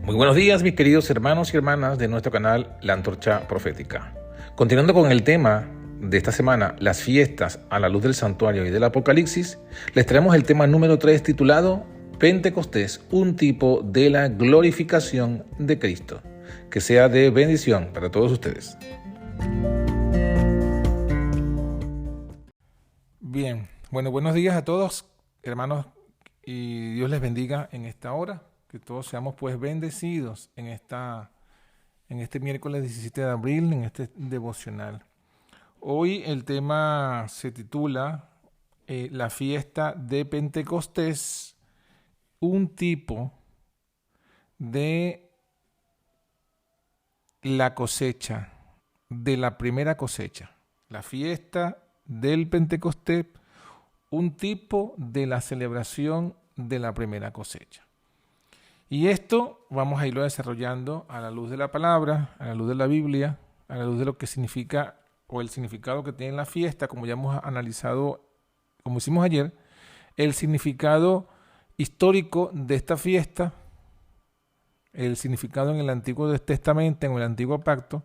Muy buenos días, mis queridos hermanos y hermanas de nuestro canal La Antorcha Profética. Continuando con el tema de esta semana, las fiestas a la luz del santuario y del Apocalipsis, les traemos el tema número 3 titulado Pentecostés, un tipo de la glorificación de Cristo. Que sea de bendición para todos ustedes. Bien, buenos días a todos, hermanos, y Dios les bendiga en esta hora. Que todos seamos pues bendecidos en este miércoles 17 de abril, en este devocional. Hoy el tema se titula La fiesta de Pentecostés, un tipo de la cosecha, de la primera cosecha. La fiesta del Pentecostés, un tipo de la celebración de la primera cosecha. Y esto vamos a irlo desarrollando a la luz de la palabra, a la luz de la Biblia, a la luz de lo que significa o el significado que tiene la fiesta, como ya hemos analizado, como hicimos ayer, el significado histórico de esta fiesta, el significado en el Antiguo Testamento, en el Antiguo Pacto,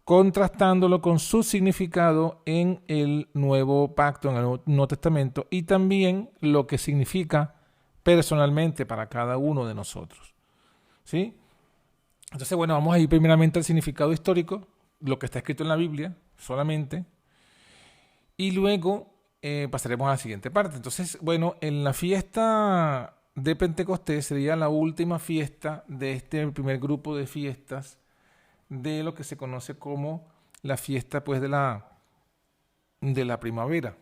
contrastándolo con su significado en el Nuevo Pacto, en el Nuevo Testamento, y también lo que significa personalmente para cada uno de nosotros. ¿Sí? Entonces, vamos a ir primeramente al significado histórico, lo que está escrito en la Biblia solamente, y luego pasaremos a la siguiente parte. Entonces, en la fiesta de Pentecostés sería la última fiesta de este primer grupo de fiestas de lo que se conoce como la fiesta pues de la primavera.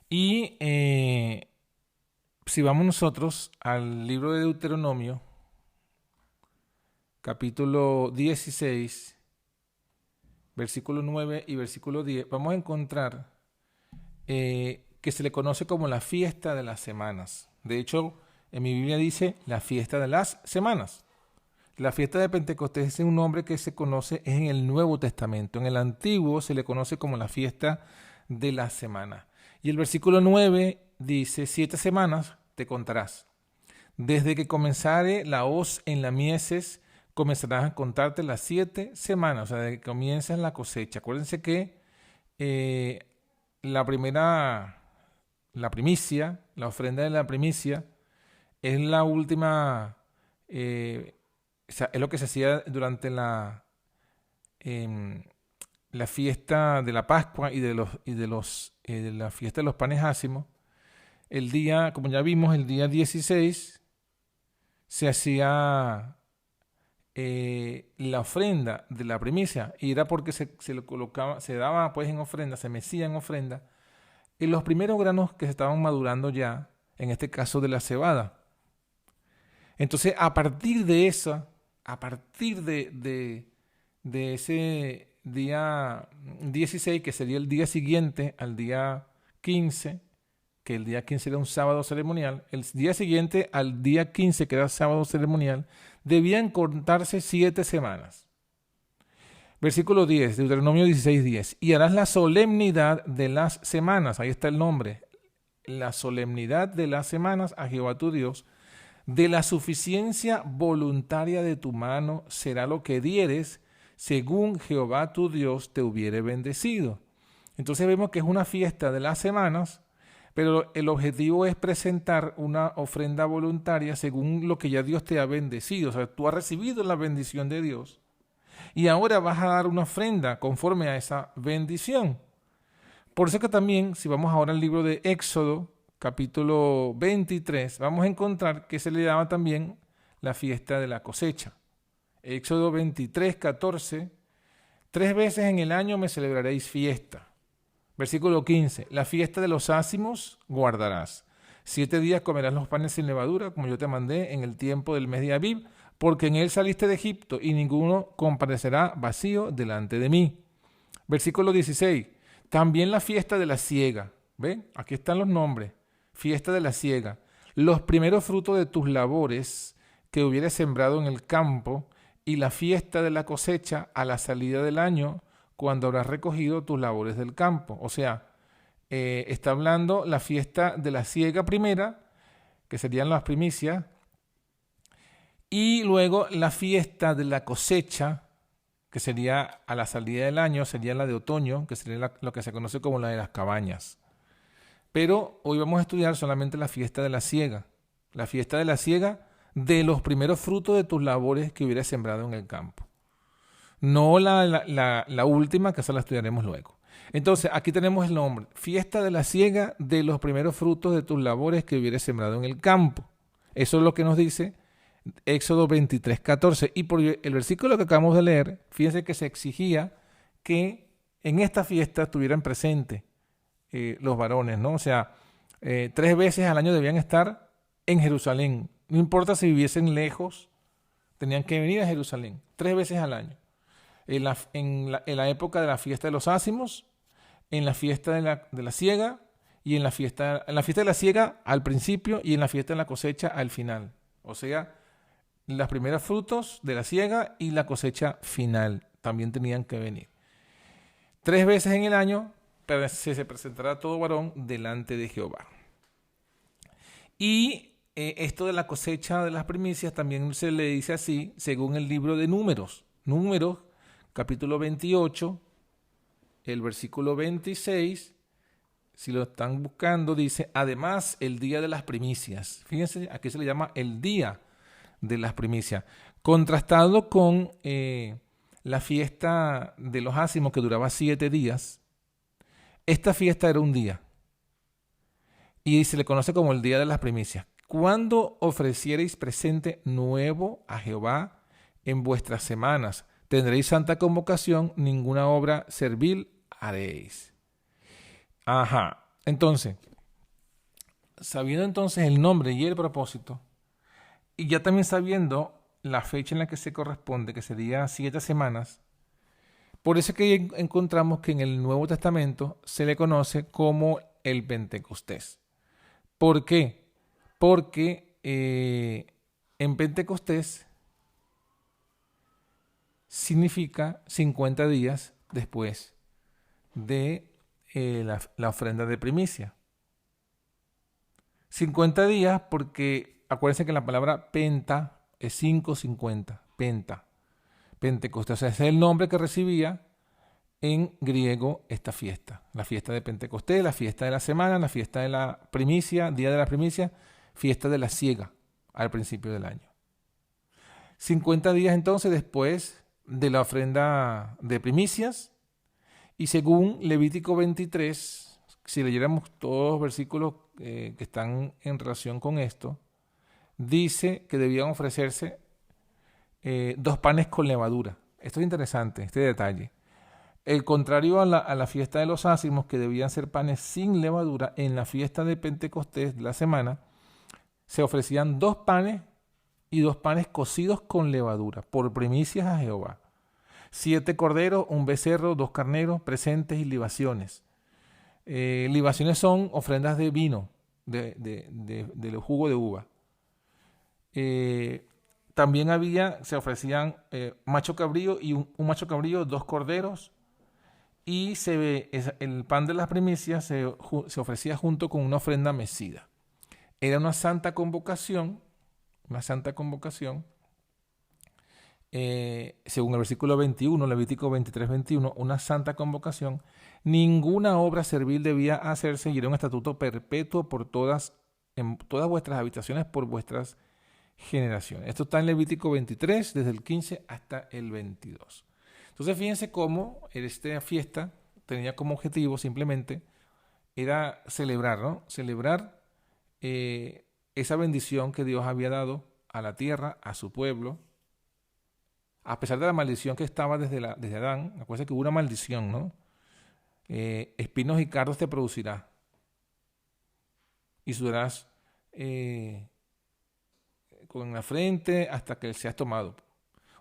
Y si vamos nosotros al libro de Deuteronomio, capítulo 16, versículo 9 y versículo 10, vamos a encontrar que se le conoce como la fiesta de las semanas. De hecho, en mi Biblia dice la fiesta de las semanas. La fiesta de Pentecostés es un nombre que se conoce en el Nuevo Testamento. En el Antiguo se le conoce como la fiesta de las semanas. Y el versículo 9 dice, 7 semanas te contarás. Desde que comenzare la hoz en la mieses, comenzarás a contarte las 7 semanas, o sea, desde que comienzas la cosecha. Acuérdense que la primicia, la ofrenda de la primicia, es la última, es lo que se hacía durante la fiesta de la Pascua y de la fiesta de los panes ácimos. El día, como ya vimos, el día 16 se hacía la ofrenda de la primicia, y era porque se le colocaba, se daba pues en ofrenda, se mecía en ofrenda en los primeros granos que se estaban madurando ya, en este caso de la cebada. Entonces, a partir de ese día 16, que sería el día siguiente al día 15, que el día 15 era un sábado ceremonial, el día siguiente al día 15, que era sábado ceremonial, debían contarse 7 semanas. Versículo 10, Deuteronomio 16:10. Y harás la solemnidad de las semanas, ahí está el nombre, la solemnidad de las semanas a Jehová tu Dios. De la suficiencia voluntaria de tu mano será lo que dieres, según Jehová tu Dios te hubiere bendecido. Entonces vemos que es una fiesta de las semanas, pero el objetivo es presentar una ofrenda voluntaria según lo que ya Dios te ha bendecido. O sea, tú has recibido la bendición de Dios y ahora vas a dar una ofrenda conforme a esa bendición. Por eso que también, si vamos ahora al libro de Éxodo, capítulo 23, vamos a encontrar que se le llama también la fiesta de la cosecha. Éxodo 23, 14, 3 veces en el año me celebraréis fiesta. Versículo 15, la fiesta de los ácimos guardarás. 7 días comerás los panes sin levadura, como yo te mandé en el tiempo del mes de Abib, porque en él saliste de Egipto, y ninguno comparecerá vacío delante de mí. Versículo 16, también la fiesta de la siega. ¿Ven? Aquí están los nombres. Fiesta de la siega. Los primeros frutos de tus labores que hubieres sembrado en el campo, y la fiesta de la cosecha a la salida del año, cuando habrás recogido tus labores del campo. O sea, está hablando la fiesta de la siega primera, que serían las primicias, Y luego la fiesta de la cosecha, que sería a la salida del año, sería la de otoño, que sería lo que se conoce como la de las cabañas. Pero hoy vamos a estudiar solamente la fiesta de la siega. La fiesta de la siega de los primeros frutos de tus labores que hubieras sembrado en el campo. No la última, que esa la estudiaremos luego. Entonces, aquí tenemos el nombre. Fiesta de la siega de los primeros frutos de tus labores que hubieras sembrado en el campo. Eso es lo que nos dice Éxodo 23:14. Y por el versículo que acabamos de leer, fíjense que se exigía que en esta fiesta estuvieran presentes los varones, ¿no? O sea, 3 veces al año debían estar en Jerusalén. No importa si viviesen lejos, tenían que venir a Jerusalén 3 veces al año. En la época de la fiesta de los ácimos, en la fiesta de la siega y en la fiesta de la siega al principio y en la fiesta de la cosecha al final. O sea, los primeros frutos de la siega y la cosecha final también tenían que venir. 3 veces en el año se presentará todo varón delante de Jehová. Y esto de la cosecha de las primicias también se le dice así según el libro de Números. Números, capítulo 28, el versículo 26, si lo están buscando, dice, además el día de las primicias. Fíjense, aquí se le llama el día de las primicias, contrastado con la fiesta de los ácimos que duraba 7 días. Esta fiesta era un día y se le conoce como el día de las primicias. Cuando ofreciereis presente nuevo a Jehová en vuestras semanas, tendréis santa convocación, ninguna obra servil haréis. Ajá, entonces, sabiendo entonces el nombre y el propósito, y ya también sabiendo la fecha en la que se corresponde, que sería 7 semanas, por eso es que encontramos que en el Nuevo Testamento se le conoce como el Pentecostés. ¿Por qué? Porque en Pentecostés significa 50 días después de la ofrenda de primicia. 50 días porque acuérdense que la palabra penta es 550, penta. Pentecostés, o sea, ese es el nombre que recibía en griego esta fiesta. La fiesta de Pentecostés, la fiesta de la semana, la fiesta de la primicia, día de la primicia, fiesta de la siega al principio del año. 50 días entonces después de la ofrenda de primicias y según Levítico 23, si leyéramos todos los versículos que están en relación con esto, dice que debían ofrecerse 2 panes con levadura. Esto es interesante, este detalle. El contrario a la fiesta de los ácimos, que debían ser panes sin levadura, en la fiesta de Pentecostés de la semana se ofrecían 2 panes y 2 panes cocidos con levadura por primicias a Jehová. 7 corderos, 1 becerro, 2 carneros, presentes y libaciones. Libaciones son ofrendas de vino, de jugo de uva. También se ofrecían macho cabrío y un macho cabrío, 2 corderos, y el pan de las primicias se ofrecía junto con una ofrenda mecida. Era una santa convocación, según el versículo 21, Levítico 23:21, una santa convocación. Ninguna obra servil debía hacerse y era un estatuto perpetuo en todas vuestras habitaciones por vuestras generaciones. Esto está en Levítico 23, desde el 15 hasta el 22. Entonces fíjense cómo esta fiesta tenía como objetivo simplemente era celebrar, ¿no? Celebrar esa bendición que Dios había dado a la tierra, a su pueblo, a pesar de la maldición que estaba desde Adán. Acuérdense que hubo una maldición, ¿no? Espinos y cardos te producirá y sudarás con la frente hasta que seas tomado.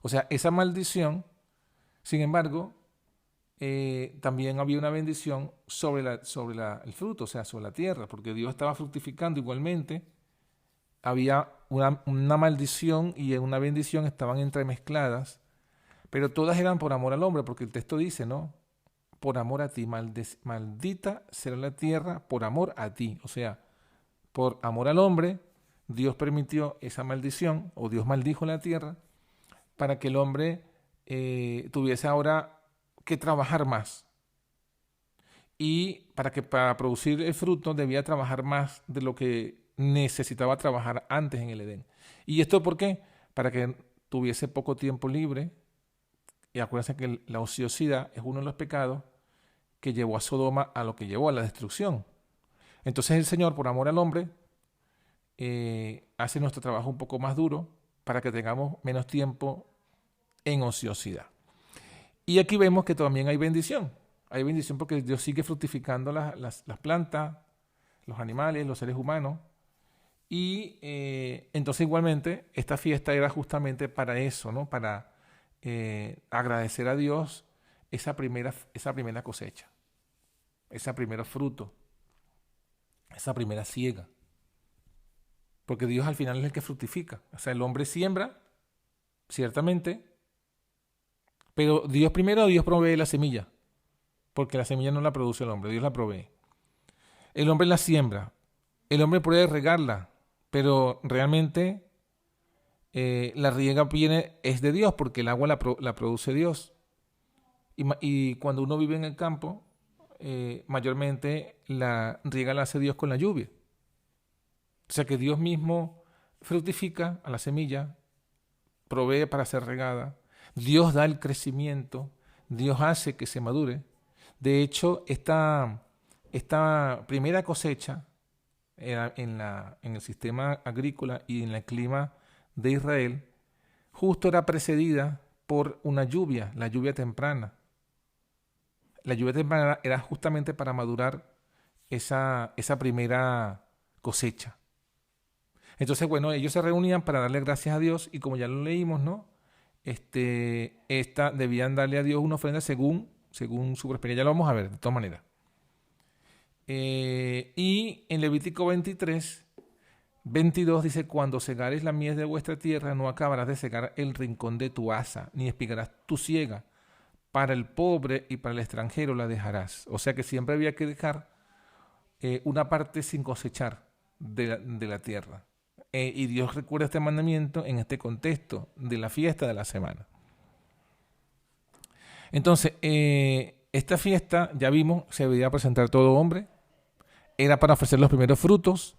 O sea, esa maldición, sin embargo, también había una bendición sobre el fruto, o sea, sobre la tierra, porque Dios estaba fructificando igualmente. Había una maldición y una bendición estaban entremezcladas, pero todas eran por amor al hombre, porque el texto dice, ¿no? Por amor a ti, maldita será la tierra por amor a ti. O sea, por amor al hombre, Dios permitió esa maldición, o Dios maldijo la tierra, para que el hombre tuviese ahora que trabajar más. Y para producir el fruto debía trabajar más de lo que necesitaba trabajar antes en el Edén. ¿Y esto por qué? Para que tuviese poco tiempo libre. Y acuérdense que la ociosidad es uno de los pecados que llevó a Sodoma a lo que llevó a la destrucción. Entonces el Señor, por amor al hombre, hace nuestro trabajo un poco más duro para que tengamos menos tiempo en ociosidad. Y aquí vemos que también hay bendición. Hay bendición porque Dios sigue fructificando las plantas, los animales, los seres humanos. Y entonces igualmente esta fiesta era justamente para eso, ¿no? Para agradecer a Dios esa primera cosecha, ese primer fruto, esa primera siega. Porque Dios al final es el que fructifica. O sea, el hombre siembra, ciertamente, pero Dios provee la semilla, porque la semilla no la produce el hombre, Dios la provee. El hombre la siembra, el hombre puede regarla, pero realmente la riega es de Dios, porque el agua la produce Dios. Y cuando uno vive en el campo, mayormente la riega la hace Dios con la lluvia. O sea que Dios mismo fructifica a la semilla, provee para ser regada, Dios da el crecimiento, Dios hace que se madure. De hecho, esta primera cosecha en el sistema agrícola y en el clima de Israel, justo era precedida por una lluvia, la lluvia temprana. La lluvia temprana era justamente para madurar esa primera cosecha. Entonces, bueno, ellos se reunían para darle gracias a Dios y como ya lo leímos, ¿no? Debían darle a Dios una ofrenda según su prosperidad. Ya lo vamos a ver, de todas maneras. Y en Levítico 23, 22 dice, cuando segares la mies de vuestra tierra, no acabarás de segar el rincón de tu haza, ni espigarás tu siega. Para el pobre y para el extranjero la dejarás. O sea que siempre había que dejar una parte sin cosechar de la tierra. Y Dios recuerda este mandamiento en este contexto de la fiesta de la semana. Entonces, esta fiesta, ya vimos, se debía presentar todo hombre, era para ofrecer los primeros frutos,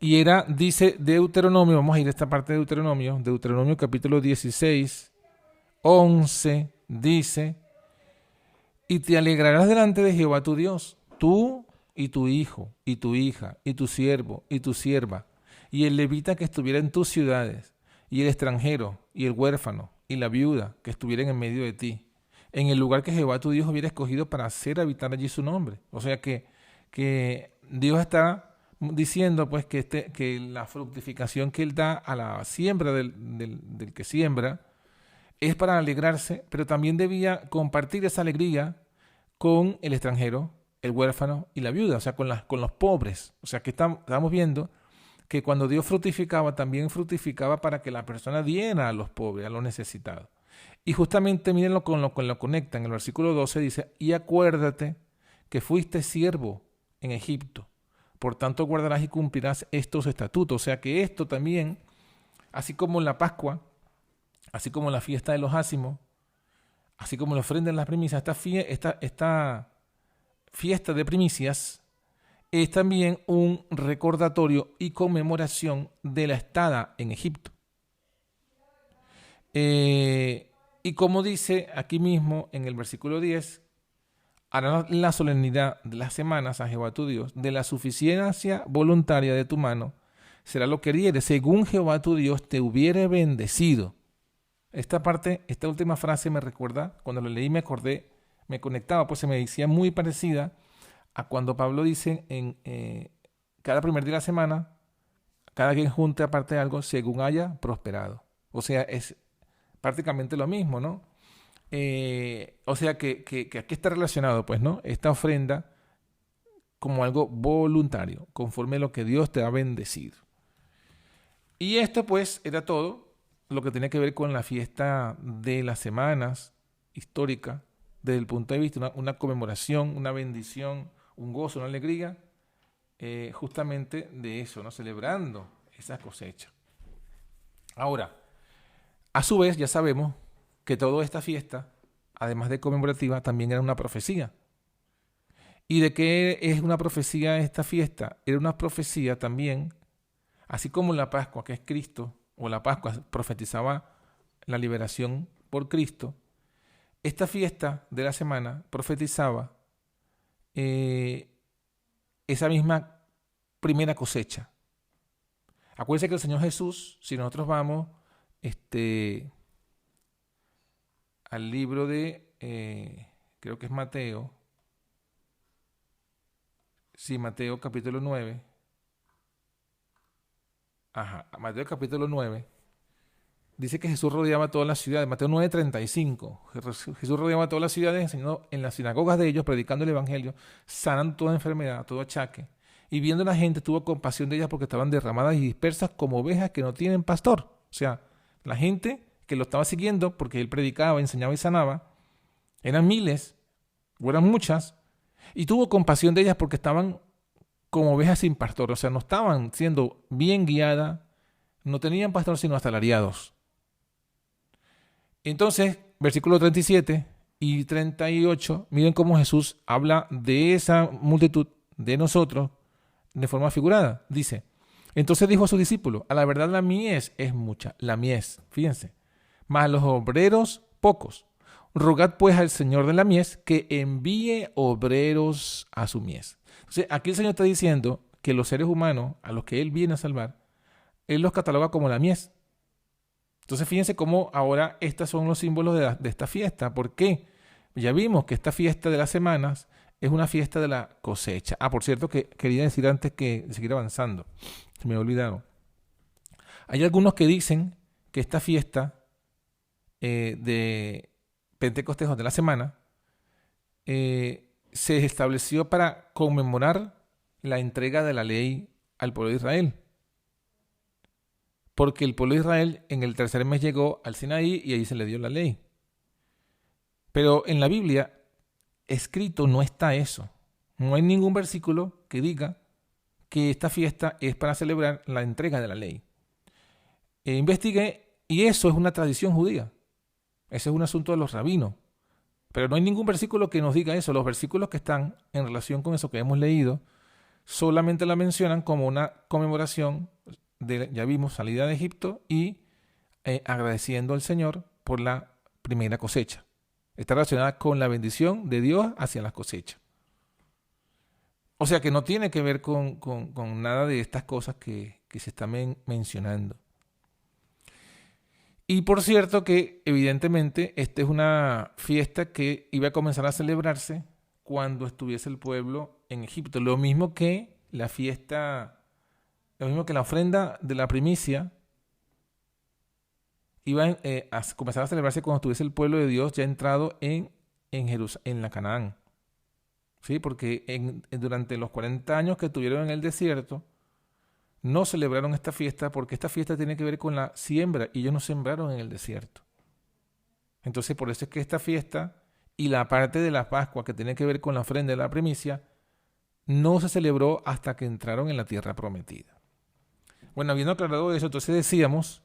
y era, dice Deuteronomio, vamos a ir a esta parte de Deuteronomio capítulo 16, 11, dice, y te alegrarás delante de Jehová tu Dios, tú y tu hijo, y tu hija, y tu siervo, y tu sierva, y el levita que estuviera en tus ciudades, y el extranjero, y el huérfano, y la viuda que estuvieran en medio de ti, en el lugar que Jehová tu Dios hubiera escogido para hacer habitar allí su nombre. O sea que Dios está diciendo pues que la fructificación que Él da a la siembra del que siembra es para alegrarse, pero también debía compartir esa alegría con el extranjero, el huérfano y la viuda, o sea, con los pobres. O sea que estamos viendo que cuando Dios fructificaba, también fructificaba para que la persona diera a los pobres, a los necesitados. Y justamente mírenlo con lo conecta. En el versículo 12 dice, y acuérdate que fuiste siervo en Egipto. Por tanto guardarás y cumplirás estos estatutos. O sea que esto también, así como la Pascua, así como la fiesta de los ácimos, así como la ofrenda en las primicias, esta fiesta de primicias es también un recordatorio y conmemoración de la estada en Egipto. Y como dice aquí mismo en el versículo 10, harás la solemnidad de las semanas a Jehová tu Dios, de la suficiencia voluntaria de tu mano, será lo que dieres, según Jehová tu Dios te hubiere bendecido. Esta última frase me recuerda, cuando lo leí me acordé, me conectaba, pues se me decía muy parecida a cuando Pablo dice en cada primer día de la semana, cada quien junte aparte de algo según haya prosperado. O sea, es prácticamente lo mismo, ¿no? O sea que aquí está relacionado, pues, ¿no? Esta ofrenda como algo voluntario, conforme a lo que Dios te ha bendecido. Y esto, pues, era todo lo que tenía que ver con la fiesta de las semanas histórica, desde el punto de vista, una conmemoración, una bendición, un gozo, una alegría, justamente de eso, ¿no? Celebrando esa cosecha. Ahora, a su vez, ya sabemos que toda esta fiesta, además de conmemorativa, también era una profecía. ¿Y de qué es una profecía esta fiesta? Era una profecía también, así como la Pascua, que es Cristo, o la Pascua profetizaba la liberación por Cristo. Esta fiesta de la semana profetizaba esa misma primera cosecha. Acuérdense que el Señor Jesús, si nosotros vamos al libro de, creo que es Mateo, sí, Mateo capítulo 9, Mateo capítulo 9, dice que Jesús rodeaba todas las ciudades. Mateo 9:35. Jesús rodeaba todas las ciudades, enseñando en las sinagogas de ellos, predicando el evangelio, sanando toda enfermedad, todo achaque. Y viendo a la gente, tuvo compasión de ellas porque estaban derramadas y dispersas como ovejas que no tienen pastor. O sea, la gente que lo estaba siguiendo, porque él predicaba, enseñaba y sanaba, eran miles, o eran muchas, y tuvo compasión de ellas porque estaban como ovejas sin pastor. O sea, no estaban siendo bien guiadas, no tenían pastor sino asalariados. Entonces, versículos 37 y 38, miren cómo Jesús habla de esa multitud, de nosotros, de forma figurada. Dice, entonces dijo a sus discípulos, a la verdad la mies es mucha, la mies, fíjense, mas los obreros pocos. Rogad pues al Señor de la mies que envíe obreros a su mies. Entonces, aquí el Señor está diciendo que los seres humanos a los que Él viene a salvar, Él los cataloga como la mies. Entonces fíjense cómo ahora estos son los símbolos de esta fiesta. ¿Por qué? Ya vimos que esta fiesta de las semanas es una fiesta de la cosecha. Por cierto, que quería decir antes que seguir avanzando, se me ha olvidado. Hay algunos que dicen que esta fiesta de Pentecostés o de la semana se estableció para conmemorar la entrega de la ley al pueblo de Israel. Porque el pueblo de Israel en el tercer mes llegó al Sinaí y ahí se le dio la ley. Pero en la Biblia escrito no está eso. No hay ningún versículo que diga que esta fiesta es para celebrar la entrega de la ley. Investigué y eso es una tradición judía. Ese es un asunto de los rabinos. Pero no hay ningún versículo que nos diga eso. Los versículos que están en relación con eso que hemos leído solamente la mencionan como una conmemoración de, ya vimos, salida de Egipto y agradeciendo al Señor por la primera cosecha. Está relacionada con la bendición de Dios hacia las cosechas. O sea que no tiene que ver con nada de estas cosas que se están mencionando. Y por cierto que evidentemente esta es una fiesta que iba a comenzar a celebrarse cuando estuviese el pueblo en Egipto. Lo mismo que la fiesta, lo mismo que la ofrenda de la primicia iba a comenzar a celebrarse cuando estuviese el pueblo de Dios ya entrado en Jerusalén, en la Canaán. ¿Sí? Porque durante los 40 años que estuvieron en el desierto, no celebraron esta fiesta porque esta fiesta tiene que ver con la siembra y ellos no sembraron en el desierto. Entonces, por eso es que esta fiesta y la parte de la Pascua que tiene que ver con la ofrenda de la primicia no se celebró hasta que entraron en la tierra prometida. Bueno, habiendo aclarado eso, entonces decíamos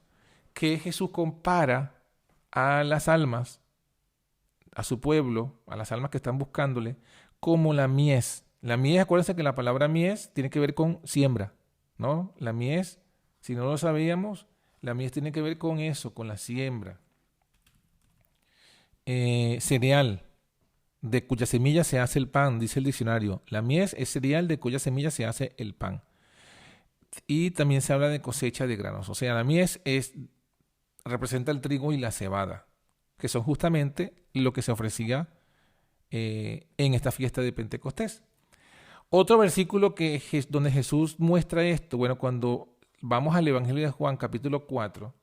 que Jesús compara a las almas, a su pueblo, a las almas que están buscándole, como la mies. La mies, acuérdense que la palabra mies tiene que ver con siembra, ¿no? La mies, si no lo sabíamos, la mies tiene que ver con eso, con la siembra. Cereal, de cuya semilla se hace el pan, dice el diccionario. La mies es cereal de cuya semilla se hace el pan. Y también se habla de cosecha de granos. O sea, la mies representa el trigo y la cebada, que son justamente lo que se ofrecía en esta fiesta de Pentecostés. Otro versículo donde Jesús muestra esto, bueno, cuando vamos al Evangelio de Juan, capítulo 4,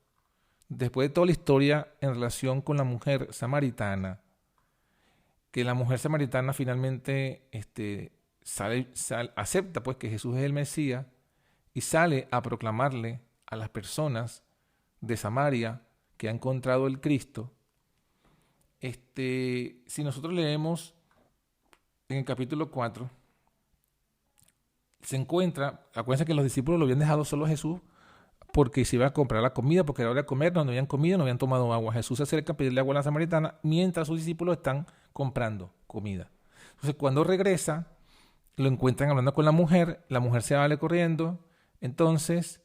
después de toda la historia en relación con la mujer samaritana, que la mujer samaritana finalmente acepta pues que Jesús es el Mesías y sale a proclamarle a las personas de Samaria que ha encontrado el Cristo. Si nosotros leemos en el capítulo 4, se encuentra, acuérdense que los discípulos lo habían dejado solo a Jesús porque se iba a comprar la comida, porque era hora de comer, no habían comido, no habían tomado agua. Jesús se acerca a pedirle agua a la samaritana mientras sus discípulos están comprando comida. Entonces, cuando regresa, lo encuentran hablando con la mujer se va corriendo. Entonces,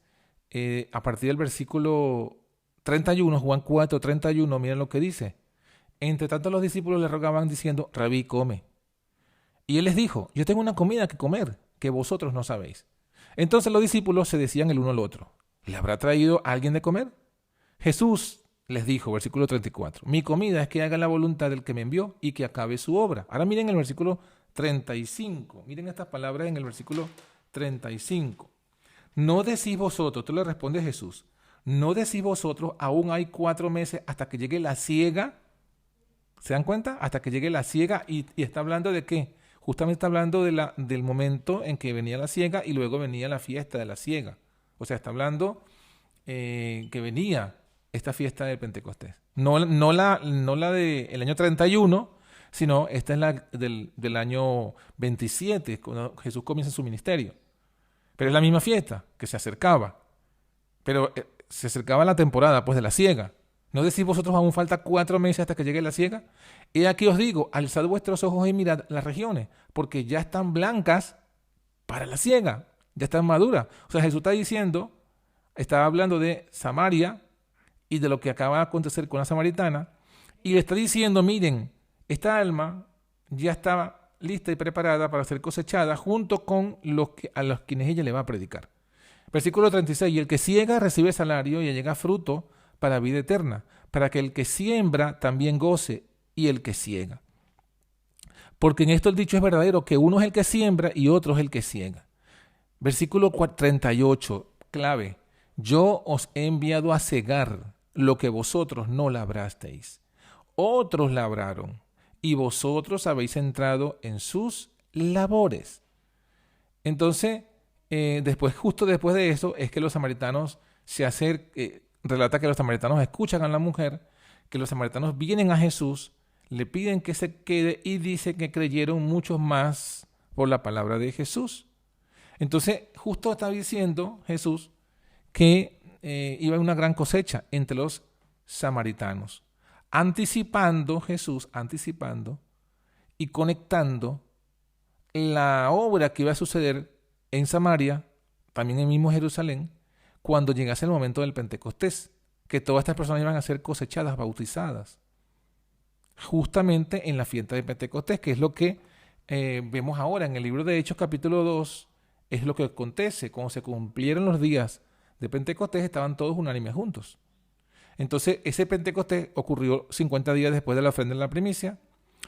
a partir del versículo 31, Juan 4, 31, miren lo que dice. Entre tanto los discípulos le rogaban diciendo, Rabí, come. Y él les dijo, yo tengo una comida que comer, que vosotros no sabéis. Entonces los discípulos se decían el uno al otro, ¿le habrá traído alguien de comer? Jesús les dijo, versículo 34, mi comida es que haga la voluntad del que me envió y que acabe su obra. Ahora miren el versículo 35, miren estas palabras en el versículo 35. No decís vosotros, tú le responde Jesús, no decís vosotros, aún hay 4 meses hasta que llegue la siega. ¿Se dan cuenta? Hasta que llegue la siega y está hablando de qué. Justamente está hablando del momento en que venía la siega y luego venía la fiesta de la siega. O sea, está hablando que venía esta fiesta de Pentecostés. No la del año 31, sino esta es la del año 27, cuando Jesús comienza su ministerio. Pero es la misma fiesta que se acercaba. Pero se acercaba la temporada pues de la siega. ¿No decís vosotros aún falta 4 meses hasta que llegue la siega? He aquí os digo, alzad vuestros ojos y mirad las regiones, porque ya están blancas para la siega, ya están maduras. O sea, Jesús está diciendo, estaba hablando de Samaria y de lo que acaba de acontecer con la samaritana, y le está diciendo, miren, esta alma ya estaba lista y preparada para ser cosechada junto con a los quienes ella le va a predicar. Versículo 36, y el que siega recibe salario y llega fruto para vida eterna, para que el que siembra también goce y el que siega. Porque en esto el dicho es verdadero, que uno es el que siembra y otro es el que siega. Versículo 38, clave. Yo os he enviado a segar lo que vosotros no labrasteis. Otros labraron y vosotros habéis entrado en sus labores. Entonces, justo después de eso, es que los samaritanos se acercan. Relata que los samaritanos escuchan a la mujer, que los samaritanos vienen a Jesús, le piden que se quede y dice que creyeron muchos más por la palabra de Jesús. Entonces, justo está diciendo Jesús que iba a haber una gran cosecha entre los samaritanos, anticipando y conectando la obra que iba a suceder en Samaria, también en mismo Jerusalén, cuando llegase el momento del Pentecostés, que todas estas personas iban a ser cosechadas, bautizadas, justamente en la fiesta de Pentecostés, que es lo que vemos ahora en el libro de Hechos capítulo 2, es lo que acontece. Cuando se cumplieron los días de Pentecostés, estaban todos unánimes juntos. Entonces, ese Pentecostés ocurrió 50 días después de la ofrenda de la primicia.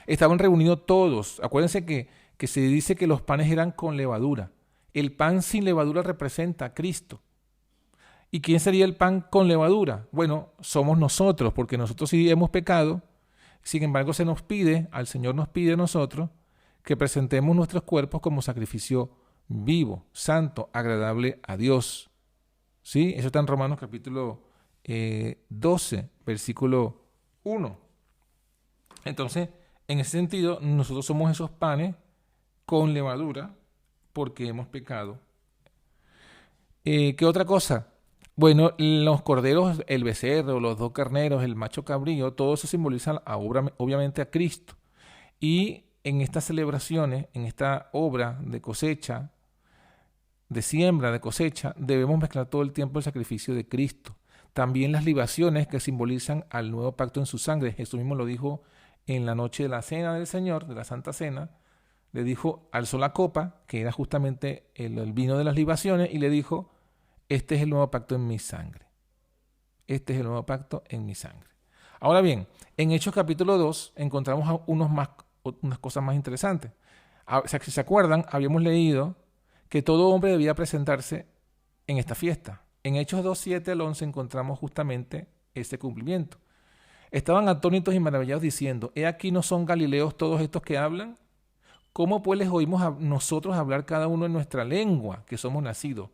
Estaban reunidos todos. Acuérdense que se dice que los panes eran con levadura. El pan sin levadura representa a Cristo. ¿Y quién sería el pan con levadura? Bueno, somos nosotros, porque nosotros sí hemos pecado. Sin embargo, al Señor nos pide a nosotros que presentemos nuestros cuerpos como sacrificio vivo, santo, agradable a Dios. ¿Sí? Eso está en Romanos capítulo 12, versículo 1. Entonces, en ese sentido, nosotros somos esos panes con levadura porque hemos pecado. ¿Qué otra cosa? Bueno, los corderos, el becerro, los 2 carneros, el macho cabrío, todo eso simboliza obviamente a Cristo. Y en estas celebraciones, en esta obra de cosecha, de siembra, de cosecha, debemos mezclar todo el tiempo el sacrificio de Cristo. También las libaciones que simbolizan al nuevo pacto en su sangre. Jesús mismo lo dijo en la noche de la cena del Señor, de la Santa Cena. Le dijo, alzó la copa, que era justamente el vino de las libaciones, y le dijo, este es el nuevo pacto en mi sangre. Este es el nuevo pacto en mi sangre. Ahora bien, en Hechos capítulo 2 encontramos unas cosas más interesantes. Si se acuerdan, habíamos leído que todo hombre debía presentarse en esta fiesta. En Hechos 2, 7 al 11 encontramos justamente este cumplimiento. Estaban atónitos y maravillados diciendo, ¿he aquí no son galileos todos estos que hablan? ¿Cómo pues les oímos a nosotros hablar cada uno en nuestra lengua que somos nacidos?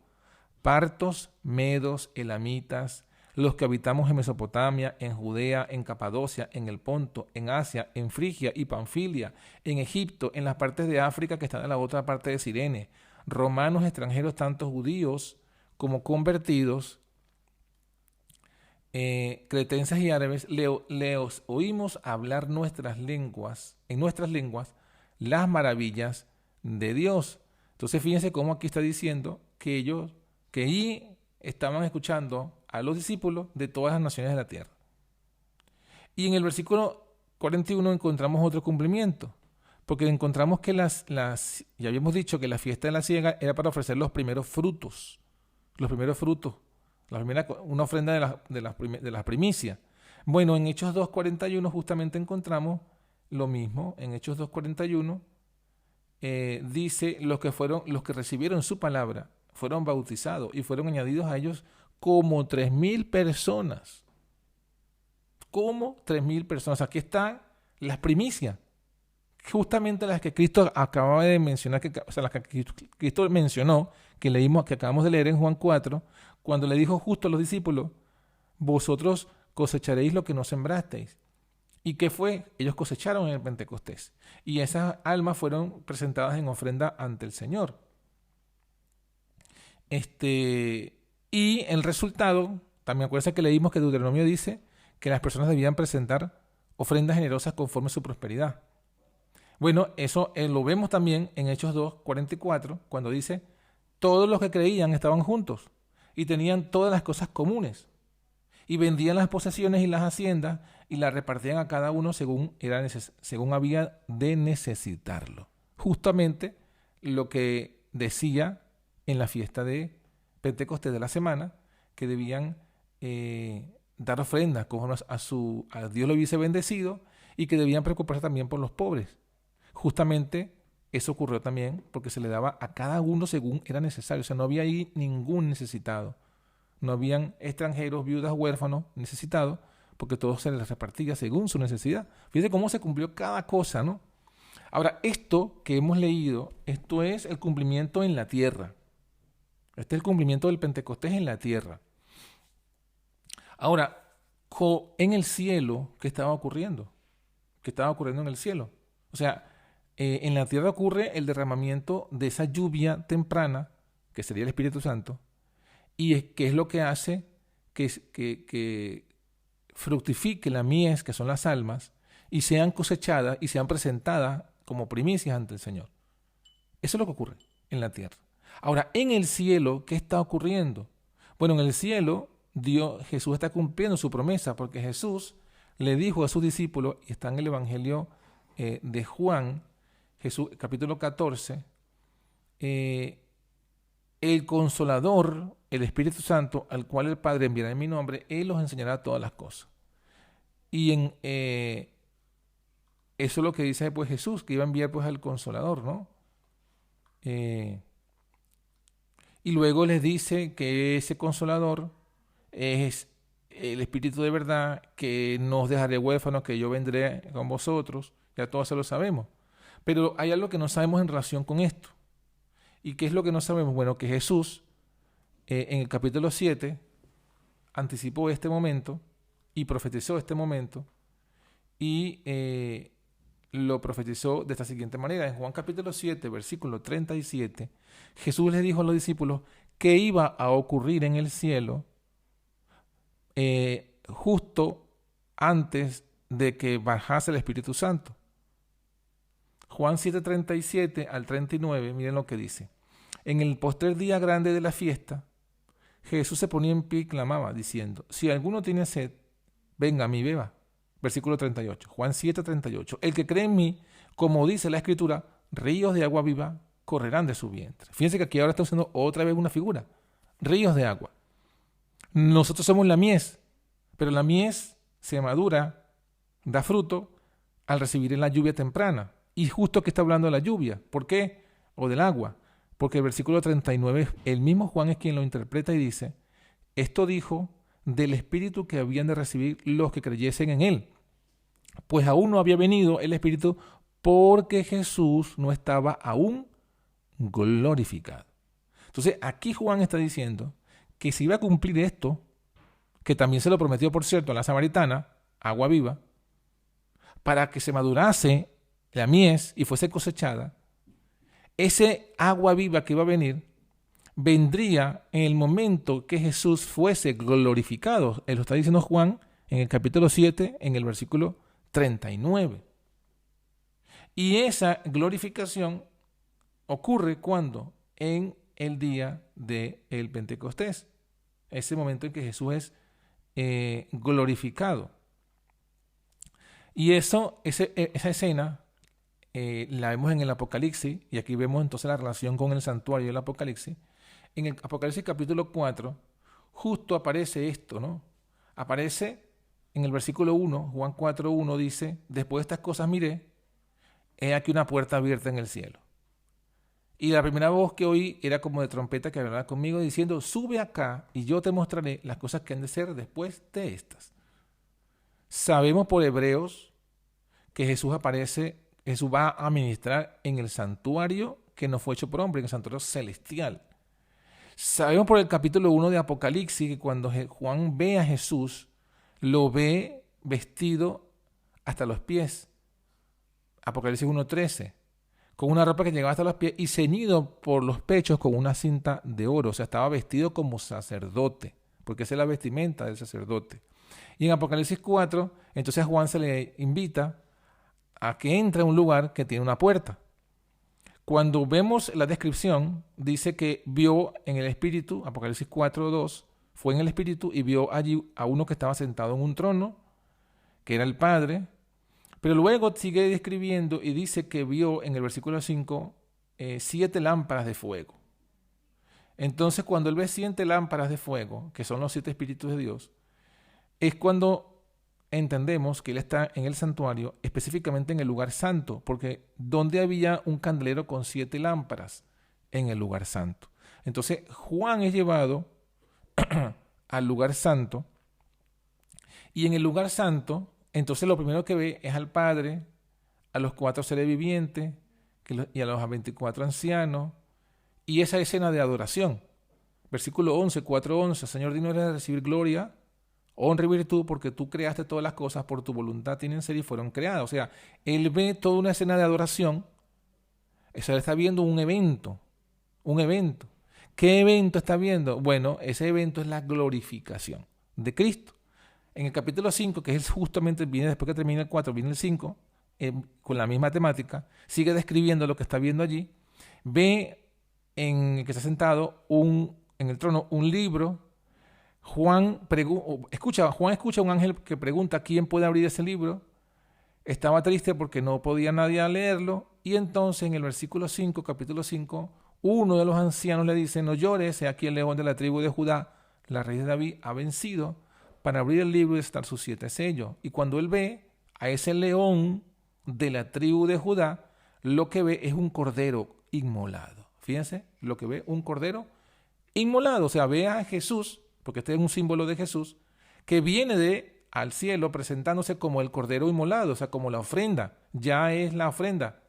Partos, medos, elamitas, los que habitamos en Mesopotamia, en Judea, en Capadocia, en el Ponto, en Asia, en Frigia y Panfilia, en Egipto, en las partes de África que están en la otra parte de Cirene, romanos, extranjeros, tanto judíos como convertidos, cretenses y árabes, les oímos hablar en nuestras lenguas, las maravillas de Dios. Entonces fíjense cómo aquí está diciendo que ellos, que allí estaban escuchando a los discípulos de todas las naciones de la tierra. Y en el versículo 41 encontramos otro cumplimiento, porque encontramos que ya habíamos dicho que la fiesta de la siega era para ofrecer los primeros frutos, una ofrenda de las primicias. Bueno, en Hechos 2:41 justamente encontramos lo mismo. En Hechos 2:41 dice, los que recibieron su palabra fueron bautizados y fueron añadidos a ellos como 3,000 personas. Como 3,000 personas. Aquí están las primicias, justamente las que Cristo acababa de mencionar, las que Cristo mencionó, que acabamos de leer en Juan 4, cuando le dijo justo a los discípulos, vosotros cosecharéis lo que no sembrasteis. ¿Y qué fue? Ellos cosecharon en el Pentecostés. Y esas almas fueron presentadas en ofrenda ante el Señor. Y el resultado, también acuérdense que leímos que Deuteronomio dice que las personas debían presentar ofrendas generosas conforme a su prosperidad. Bueno, eso lo vemos también en Hechos 2:44, cuando dice, todos los que creían estaban juntos y tenían todas las cosas comunes y vendían las posesiones y las haciendas y las repartían a cada uno según había de necesitarlo. Justamente lo que decía en la fiesta de Pentecostés de la semana, que debían dar ofrendas conforme a Dios lo hubiese bendecido y que debían preocuparse también por los pobres. Justamente eso ocurrió también porque se le daba a cada uno según era necesario. O sea, no había ahí ningún necesitado. No habían extranjeros, viudas, huérfanos, necesitados, porque todo se les repartía según su necesidad. Fíjense cómo se cumplió cada cosa, ¿no? Ahora, esto que hemos leído, esto es el cumplimiento en la tierra. Este es el cumplimiento del Pentecostés en la tierra. Ahora, en el cielo, ¿qué estaba ocurriendo? ¿Qué estaba ocurriendo en el cielo? O sea, en la tierra ocurre el derramamiento de esa lluvia temprana, que sería el Espíritu Santo, y que es lo que hace que fructifique la mies, que son las almas, y sean cosechadas y sean presentadas como primicias ante el Señor. Eso es lo que ocurre en la tierra. Ahora, en el cielo, ¿qué está ocurriendo? Bueno, en el cielo, Jesús está cumpliendo su promesa, porque Jesús le dijo a sus discípulos, y está en el Evangelio de Juan, Jesús, capítulo 14, el Consolador, el Espíritu Santo, al cual el Padre enviará en mi nombre, Él os enseñará todas las cosas. Y eso es lo que dice pues Jesús, que iba a enviar pues al Consolador, ¿no? Y luego les dice que ese Consolador es el Espíritu de verdad, que no os dejaré huérfanos, que yo vendré con vosotros. Ya todos se lo sabemos. Pero hay algo que no sabemos en relación con esto. ¿Y qué es lo que no sabemos? Bueno, que Jesús en el capítulo 7 anticipó este momento y profetizó este momento y lo profetizó de esta siguiente manera. En Juan capítulo 7, versículo 37, Jesús le dijo a los discípulos que iba a ocurrir en el cielo justo antes de que bajase el Espíritu Santo. Juan 7:37 al 39, miren lo que dice. En el postrer día grande de la fiesta, Jesús se ponía en pie y clamaba, diciendo, si alguno tiene sed, venga a mí, beba. Versículo 38, Juan 7:38. El que cree en mí, como dice la Escritura, ríos de agua viva correrán de su vientre. Fíjense que aquí ahora está usando otra vez una figura. Ríos de agua. Nosotros somos la mies, pero la mies se madura, da fruto al recibir la lluvia temprana. Y justo que está hablando de la lluvia. ¿Por qué? O del agua. Porque el versículo 39, el mismo Juan es quien lo interpreta y dice, esto dijo del Espíritu que habían de recibir los que creyesen en Él. Pues aún no había venido el Espíritu porque Jesús no estaba aún glorificado. Entonces aquí Juan está diciendo que si iba a cumplir esto, que también se lo prometió, por cierto, a la samaritana, agua viva, para que se madurase la mies y fuese cosechada, ese agua viva que iba a venir vendría en el momento que Jesús fuese glorificado. Él lo está diciendo Juan en el capítulo 7, en el versículo 39. Y esa glorificación ocurre cuando en el día del Pentecostés, ese momento en que Jesús es glorificado. Y esa escena la vemos en el Apocalipsis, y aquí vemos entonces la relación con el santuario del Apocalipsis. En el Apocalipsis capítulo 4, justo aparece esto, ¿no? Aparece en el versículo 1, Juan 4:1 dice: después de estas cosas miré, he aquí una puerta abierta en el cielo. Y la primera voz que oí era como de trompeta que hablaba conmigo diciendo: sube acá y yo te mostraré las cosas que han de ser después de estas. Sabemos por Hebreos que Jesús va a ministrar en el santuario que no fue hecho por hombre, en el santuario celestial. Sabemos por el capítulo 1 de Apocalipsis que cuando Juan ve a Jesús, lo ve vestido hasta los pies. Apocalipsis 1:13. Con una ropa que llegaba hasta los pies y ceñido por los pechos con una cinta de oro. O sea, estaba vestido como sacerdote, porque esa es la vestimenta del sacerdote. Y en Apocalipsis 4, entonces a Juan se le invita a que entre a un lugar que tiene una puerta. Cuando vemos la descripción, dice que vio en el espíritu, Apocalipsis 4:2, fue en el espíritu y vio allí a uno que estaba sentado en un trono, que era el Padre. Pero luego sigue describiendo y dice que vio en el versículo 5 7 lámparas de fuego. Entonces, cuando él ve 7 lámparas de fuego, que son los 7 espíritus de Dios, es cuando entendemos que él está en el santuario, específicamente en el lugar santo, porque ¿dónde había un candelero con 7 lámparas? En el lugar santo. Entonces, Juan es llevado al lugar santo, y en el lugar santo, entonces lo primero que ve es al Padre, a los 4 seres vivientes y a los 24 ancianos, y esa escena de adoración. Versículo 11, 4:11, Señor, digno eres de recibir gloria, honra y virtud, porque tú creaste todas las cosas, por tu voluntad tienen ser y fueron creadas. O sea, él ve toda una escena de adoración. Eso él está viendo un evento. ¿Qué evento está viendo? Bueno, ese evento es la glorificación de Cristo. En el capítulo 5, que es justamente, viene después que termina el 4, viene el 5, con la misma temática, sigue describiendo lo que está viendo allí. Ve en que está sentado en el trono un libro. Juan escucha a un ángel que pregunta quién puede abrir ese libro. Estaba triste porque no podía nadie leerlo. Y entonces en el versículo 5, capítulo 5, uno de los ancianos le dice: no llores, he aquí el león de la tribu de Judá, la raíz de David, ha vencido para abrir el libro y estar sus 7 sellos. Y cuando él ve a ese león de la tribu de Judá, lo que ve es un cordero inmolado. Fíjense, lo que ve, un cordero inmolado. O sea, ve a Jesús, porque este es un símbolo de Jesús, que viene al cielo presentándose como el cordero inmolado, o sea, como la ofrenda. Ya es la ofrenda.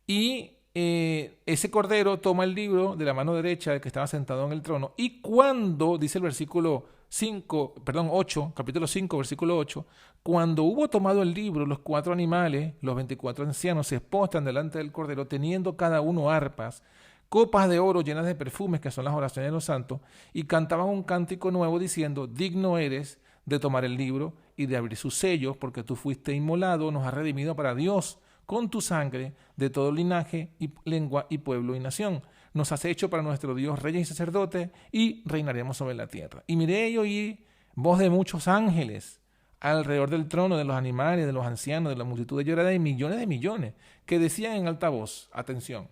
Y ese cordero toma el libro de la mano derecha del que estaba sentado en el trono. Y cuando, dice el versículo 8, capítulo 5, versículo 8, cuando hubo tomado el libro, los 4 animales, los 24 ancianos, se postran delante del cordero, teniendo cada uno arpas, copas de oro llenas de perfumes, que son las oraciones de los santos, y cantaban un cántico nuevo diciendo: digno eres de tomar el libro y de abrir sus sellos, porque tú fuiste inmolado, nos has redimido para Dios con tu sangre de todo linaje y lengua y pueblo y nación. Nos has hecho para nuestro Dios reyes y sacerdotes, y reinaremos sobre la tierra. Y miré y oí voz de muchos ángeles alrededor del trono, de los animales, de los ancianos, de la multitud de llorada, y millones de millones, que decían en alta voz: atención,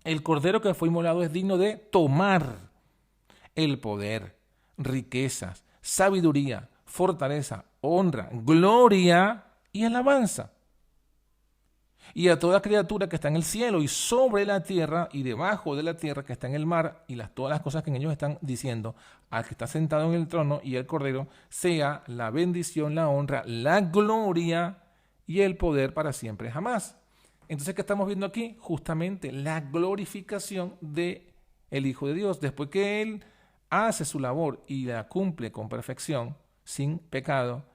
el cordero que fue inmolado es digno de tomar el poder, riquezas, sabiduría, fortaleza, honra, gloria y alabanza. Y a toda criatura que está en el cielo y sobre la tierra y debajo de la tierra, que está en el mar, y todas las cosas que en ellos están diciendo, al que está sentado en el trono y el cordero, sea la bendición, la honra, la gloria y el poder para siempre jamás. Entonces, ¿qué estamos viendo aquí? Justamente la glorificación del Hijo de Dios. Después que Él hace su labor y la cumple con perfección, sin pecado,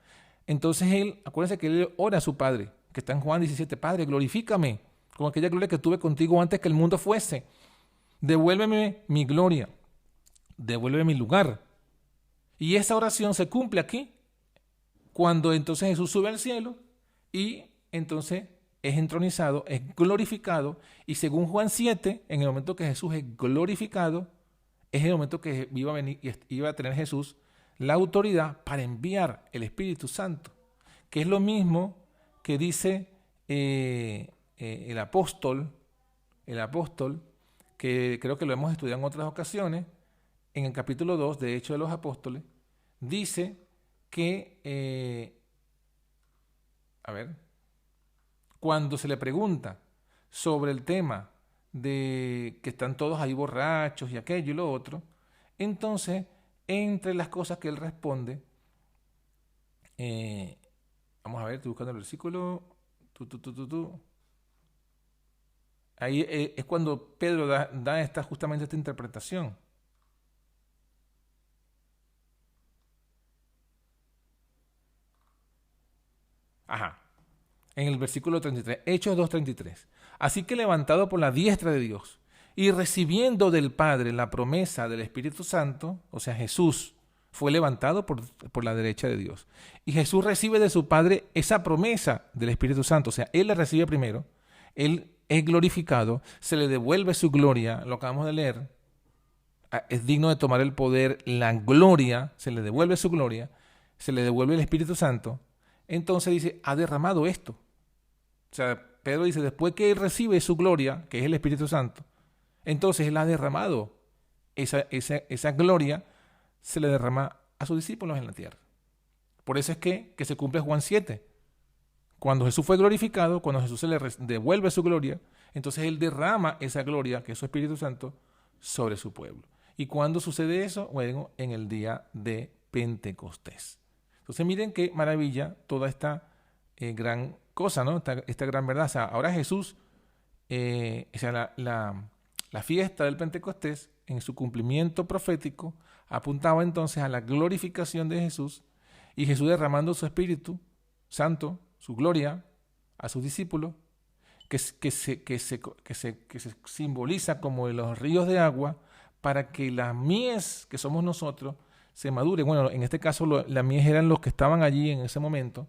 entonces Él, acuérdense que Él ora a su Padre, que está en Juan 17, Padre, glorifícame con aquella gloria que tuve contigo antes que el mundo fuese. devuélveme mi gloria, devuélveme mi lugar. Y esa oración se cumple aquí, cuando entonces Jesús sube al cielo y entonces es entronizado, es glorificado, y según Juan 7, en el momento que Jesús es glorificado, es el momento que iba a venir y iba a tener Jesús la autoridad para enviar el Espíritu Santo, que es lo mismo que dice el apóstol, que creo que lo hemos estudiado en otras ocasiones, en el capítulo 2 de Hechos de los Apóstoles, dice que, cuando se le pregunta sobre el tema de que están todos ahí borrachos y aquello y lo otro, entonces, entre las cosas que él responde, vamos a ver, estoy buscando el versículo, ahí es cuando Pedro da justamente esta interpretación. En el versículo 33, Hechos 2:33. Así que levantado por la diestra de Dios y recibiendo del Padre la promesa del Espíritu Santo, o sea, Jesús fue levantado por la derecha de Dios. Y Jesús recibe de su Padre esa promesa del Espíritu Santo, o sea, Él la recibe primero, Él es glorificado, se le devuelve su gloria, lo acabamos de leer, es digno de tomar el poder, la gloria, se le devuelve su gloria, se le devuelve el Espíritu Santo. Entonces dice, ha derramado esto. O sea, Pedro dice, después que él recibe su gloria, que es el Espíritu Santo, entonces él ha derramado esa gloria, se le derrama a sus discípulos en la tierra. Por eso es que se cumple Juan 7. Cuando Jesús fue glorificado, cuando Jesús se le devuelve su gloria, entonces él derrama esa gloria, que es su Espíritu Santo, sobre su pueblo. ¿Y cuándo sucede eso? Bueno, en el día de Pentecostés. Entonces miren qué maravilla toda esta gran cosa, ¿no? Esta gran verdad. O sea, ahora Jesús, la fiesta del Pentecostés, en su cumplimiento profético, apuntaba entonces a la glorificación de Jesús, y Jesús derramando su Espíritu Santo, su gloria, a sus discípulos, que se simboliza como los ríos de agua, para que la mies que somos nosotros se maduren. Bueno, en este caso la mies eran los que estaban allí en ese momento,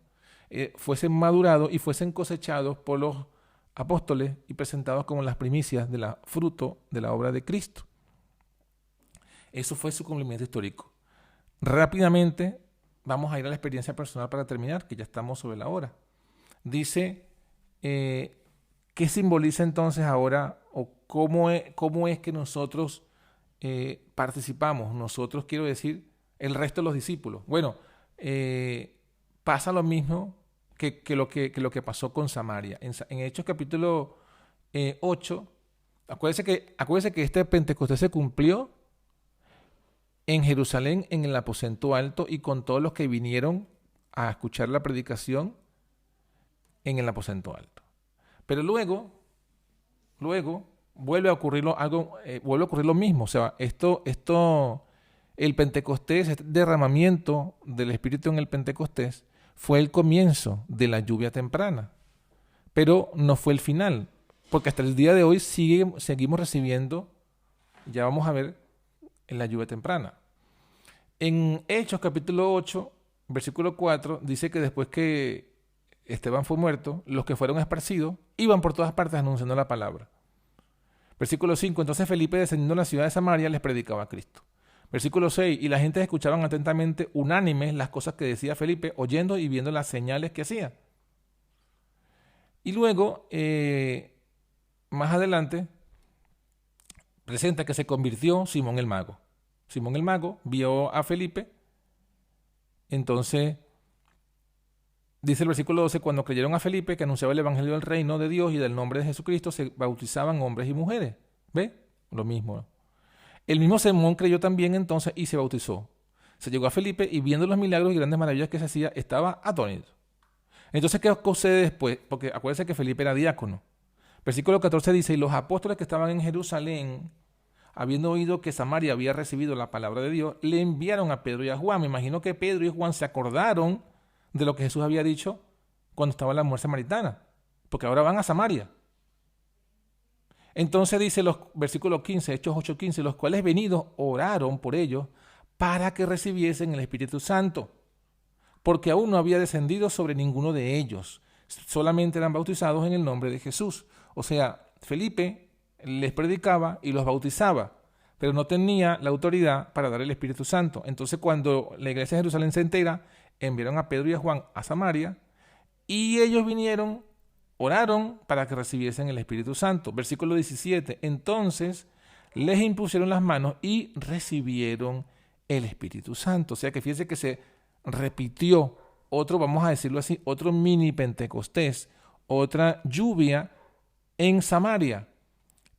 fuesen madurados y fuesen cosechados por los apóstoles y presentados como las primicias de la fruto de la obra de Cristo. Eso fue su cumplimiento histórico. Rápidamente vamos a ir a la experiencia personal para terminar, que ya estamos sobre la hora. Dice, ¿qué simboliza entonces ahora, o cómo es que nosotros participamos? Nosotros, quiero decir, el resto de los discípulos. Bueno, pasa lo mismo que lo que pasó con Samaria. En Hechos capítulo 8, acuérdense que este Pentecostés se cumplió en Jerusalén, en el aposento alto, y con todos los que vinieron a escuchar la predicación en el aposento alto. Pero luego vuelve a ocurrir lo mismo. O sea, el Pentecostés, este derramamiento del Espíritu en el Pentecostés, fue el comienzo de la lluvia temprana, pero no fue el final, porque hasta el día de hoy seguimos recibiendo, ya vamos a ver, en la lluvia temprana. En Hechos capítulo 8, versículo 4, dice que después que Esteban fue muerto, los que fueron esparcidos iban por todas partes anunciando la palabra. Versículo 5, entonces Felipe, descendiendo a la ciudad de Samaria, les predicaba a Cristo. Versículo 6, y la gente escuchaban atentamente, unánimes, las cosas que decía Felipe, oyendo y viendo las señales que hacía. Y luego, más adelante, presenta que se convirtió Simón el Mago. Simón el Mago vio a Felipe, entonces, dice el versículo 12, cuando creyeron a Felipe, que anunciaba el evangelio del reino de Dios y del nombre de Jesucristo, se bautizaban hombres y mujeres. ¿Ve? Lo mismo. El mismo Simón creyó también entonces y se bautizó. Se llegó a Felipe y viendo los milagros y grandes maravillas que se hacía, estaba atónito. Entonces, ¿qué sucede después? Porque acuérdense que Felipe era diácono. Versículo 14 dice, y los apóstoles que estaban en Jerusalén, habiendo oído que Samaria había recibido la palabra de Dios, le enviaron a Pedro y a Juan. Me imagino que Pedro y Juan se acordaron de lo que Jesús había dicho cuando estaba en la mujer samaritana, porque ahora van a Samaria. Entonces dice los versículos 15, Hechos 8:15, los cuales venidos oraron por ellos para que recibiesen el Espíritu Santo, porque aún no había descendido sobre ninguno de ellos, solamente eran bautizados en el nombre de Jesús. O sea, Felipe les predicaba y los bautizaba, pero no tenía la autoridad para dar el Espíritu Santo. Entonces, cuando la iglesia de Jerusalén se entera, enviaron a Pedro y a Juan a Samaria, y ellos vinieron, oraron para que recibiesen el Espíritu Santo. Versículo 17, entonces les impusieron las manos y recibieron el Espíritu Santo. O sea que fíjense que se repitió otro, vamos a decirlo así, otro mini Pentecostés, otra lluvia en Samaria,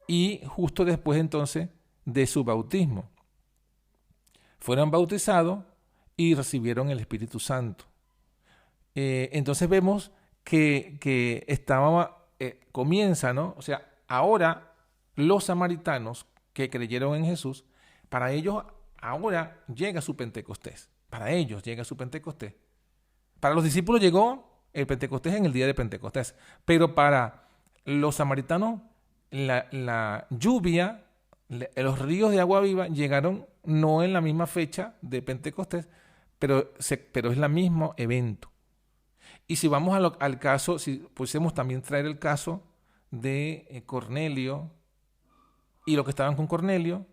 y justo después entonces de su bautismo. Fueron bautizados y recibieron el Espíritu Santo. Entonces vemos que comienza, ¿no? O sea, ahora los samaritanos que creyeron en Jesús, para ellos ahora llega su Pentecostés. Para ellos llega su Pentecostés. Para los discípulos llegó el Pentecostés en el día de Pentecostés, pero para los samaritanos la lluvia, los ríos de agua viva llegaron no en la misma fecha de Pentecostés, pero es el mismo evento. Y si vamos al caso, si pudiésemos también traer el caso de Cornelio y los que estaban con Cornelio,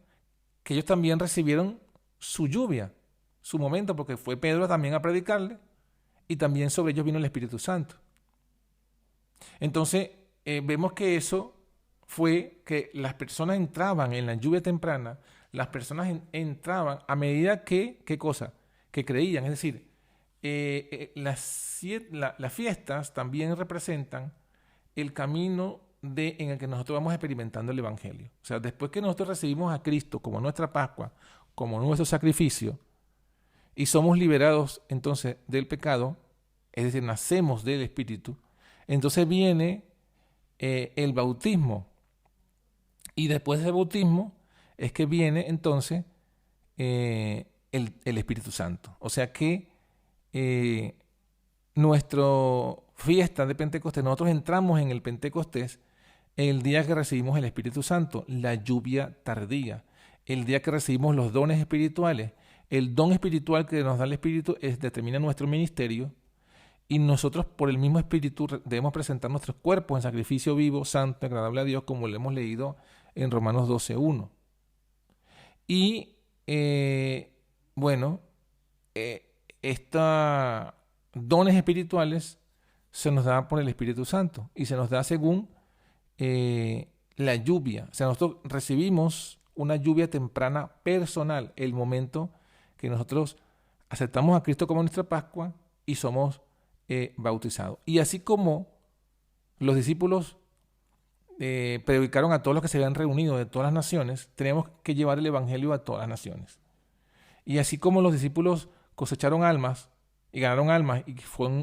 que ellos también recibieron su lluvia, su momento, porque fue Pedro también a predicarle, y también sobre ellos vino el Espíritu Santo. Entonces, vemos que eso fue que las personas entraban en la lluvia temprana, las personas entraban a medida que, ¿qué cosa? Que creían. Es decir, las fiestas también representan el camino en el que nosotros vamos experimentando el Evangelio. O sea, después que nosotros recibimos a Cristo como nuestra Pascua, como nuestro sacrificio, y somos liberados entonces del pecado, es decir, nacemos del Espíritu, entonces viene el bautismo. Y después del bautismo es que viene entonces el Espíritu Santo. O sea que nuestra fiesta de Pentecostés, nosotros entramos en el Pentecostés el día que recibimos el Espíritu Santo, la lluvia tardía, el día que recibimos los dones espirituales. El don espiritual que nos da el Espíritu determina nuestro ministerio, y nosotros por el mismo Espíritu debemos presentar nuestros cuerpos en sacrificio vivo, santo, agradable a Dios, como lo hemos leído en Romanos 12:1. Y estos dones espirituales se nos da por el Espíritu Santo y se nos da según la lluvia. O sea, nosotros recibimos una lluvia temprana personal, el momento que nosotros aceptamos a Cristo como nuestra Pascua y somos bautizados. Y así como los discípulos predicaron a todos los que se habían reunido de todas las naciones, tenemos que llevar el Evangelio a todas las naciones. Y así como los discípulos cosecharon almas y ganaron almas y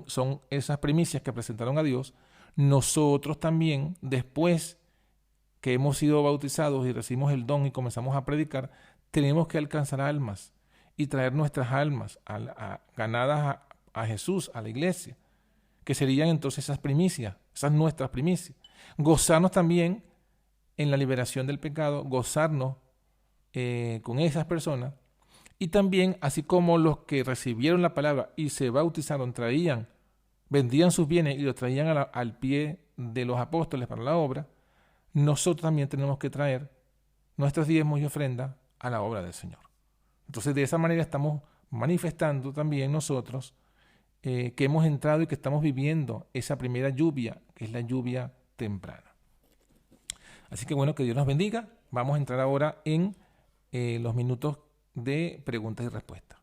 son esas primicias que presentaron a Dios, nosotros también, después que hemos sido bautizados y recibimos el don y comenzamos a predicar, tenemos que alcanzar almas y traer nuestras almas ganadas a Jesús, a la iglesia, que serían entonces esas primicias, esas nuestras primicias. Gozarnos también en la liberación del pecado, gozarnos con esas personas, y también, así como los que recibieron la palabra y se bautizaron, vendían sus bienes y los traían al pie de los apóstoles para la obra, nosotros también tenemos que traer nuestros diezmos y ofrendas a la obra del Señor. Entonces, de esa manera estamos manifestando también nosotros que hemos entrado y que estamos viviendo esa primera lluvia, que es la lluvia temprana. Así que bueno, que Dios nos bendiga. Vamos a entrar ahora en los minutos de preguntas y respuestas.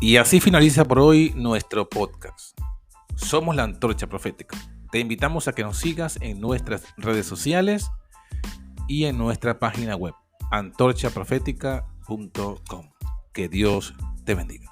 Y así finaliza por hoy nuestro podcast. Somos la Antorcha Profética. Te invitamos a que nos sigas en nuestras redes sociales y en nuestra página web, antorchaprofetica.com. Que Dios te bendiga.